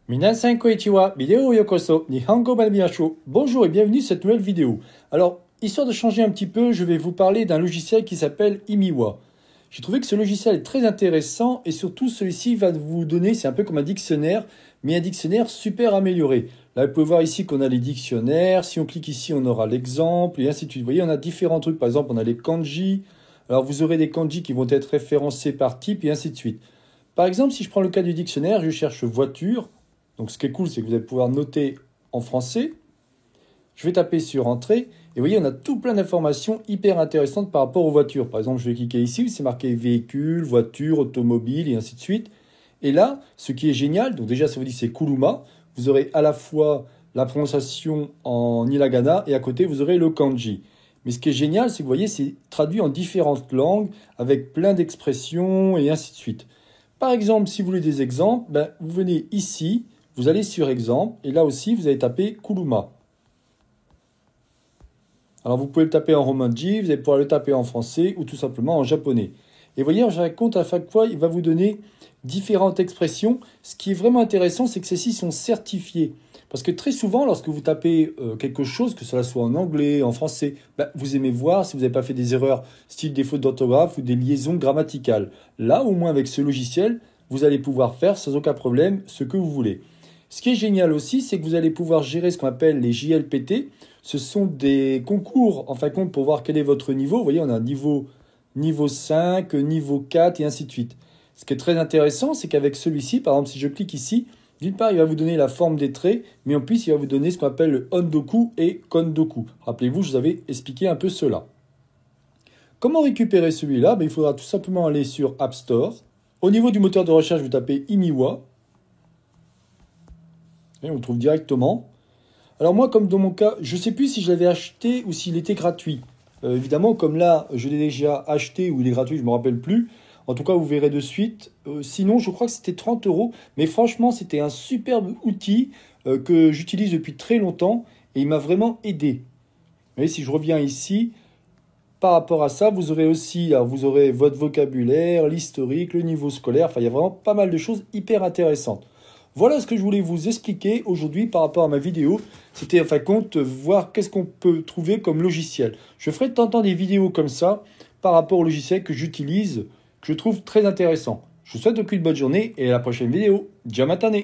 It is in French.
Minasan konnichiwa, vidéo yokoso, Nihongo malmiyasho. Bonjour et bienvenue sur cette nouvelle vidéo. Alors, histoire de changer un petit peu, je vais vous parler d'un logiciel qui s'appelle Imiwa. J'ai trouvé que ce logiciel est très intéressant et surtout celui-ci va vous donner, c'est un peu comme un dictionnaire, mais un dictionnaire super amélioré. Là, vous pouvez voir ici qu'on a les dictionnaires. Si on clique ici, on aura l'exemple et ainsi de suite. Vous voyez, on a différents trucs. Par exemple, on a les kanji. Alors, vous aurez des kanji qui vont être référencés par type et ainsi de suite. Par exemple, si je prends le cas du dictionnaire, je cherche voiture. Donc ce qui est cool, c'est que vous allez pouvoir noter en français. Je vais taper sur Entrée. Et vous voyez, on a tout plein d'informations hyper intéressantes par rapport aux voitures. Par exemple, je vais cliquer ici, où c'est marqué véhicule, voiture, automobile, et ainsi de suite. Et là, ce qui est génial, donc déjà, ça vous dit c'est Kuruma. Vous aurez à la fois la prononciation en hiragana et à côté, vous aurez le kanji. Mais ce qui est génial, c'est que vous voyez, c'est traduit en différentes langues, avec plein d'expressions, et ainsi de suite. Par exemple, si vous voulez des exemples, vous venez ici, vous allez sur exemple, et là aussi, vous allez taper Kuruma. Alors, vous pouvez le taper en romanji, vous allez pouvoir le taper en français ou tout simplement en japonais. Et vous voyez, en raconte à chaque fois, il va vous donner différentes expressions. Ce qui est vraiment intéressant, c'est que celles-ci sont certifiées. Parce que très souvent, lorsque vous tapez quelque chose, que cela soit en anglais, en français, vous aimez voir si vous n'avez pas fait des erreurs, style des fautes d'orthographe ou des liaisons grammaticales. Là, au moins avec ce logiciel, vous allez pouvoir faire sans aucun problème ce que vous voulez. Ce qui est génial aussi, c'est que vous allez pouvoir gérer ce qu'on appelle les JLPT. Ce sont des concours, en fin de compte, pour voir quel est votre niveau. Vous voyez, on a un niveau 5, niveau 4 et ainsi de suite. Ce qui est très intéressant, c'est qu'avec celui-ci, par exemple, si je clique ici, d'une part, il va vous donner la forme des traits, mais en plus, il va vous donner ce qu'on appelle le Hondoku et Kondoku. Rappelez-vous, je vous avais expliqué un peu cela. Comment récupérer celui-là? Il faudra tout simplement aller sur App Store. Au niveau du moteur de recherche, vous tapez Imiwa. Et on le trouve directement. Alors moi, comme dans mon cas, je ne sais plus si je l'avais acheté ou s'il était gratuit. Évidemment, comme là, je l'ai déjà acheté ou il est gratuit, je ne me rappelle plus. En tout cas, vous verrez de suite. Sinon, je crois que c'était 30 euros. Mais franchement, c'était un superbe outil que j'utilise depuis très longtemps et il m'a vraiment aidé. Vous voyez, si je reviens ici, par rapport à ça, vous aurez aussi, alors vous aurez votre vocabulaire, l'historique, le niveau scolaire. Enfin, il y a vraiment pas mal de choses hyper intéressantes. Voilà ce que je voulais vous expliquer aujourd'hui par rapport à ma vidéo. C'était en fin de compte voir qu'est-ce qu'on peut trouver comme logiciel. Je ferai de temps en temps des vidéos comme ça par rapport au logiciel que j'utilise, que je trouve très intéressant. Je vous souhaite donc une bonne journée et à la prochaine vidéo. Jamatane!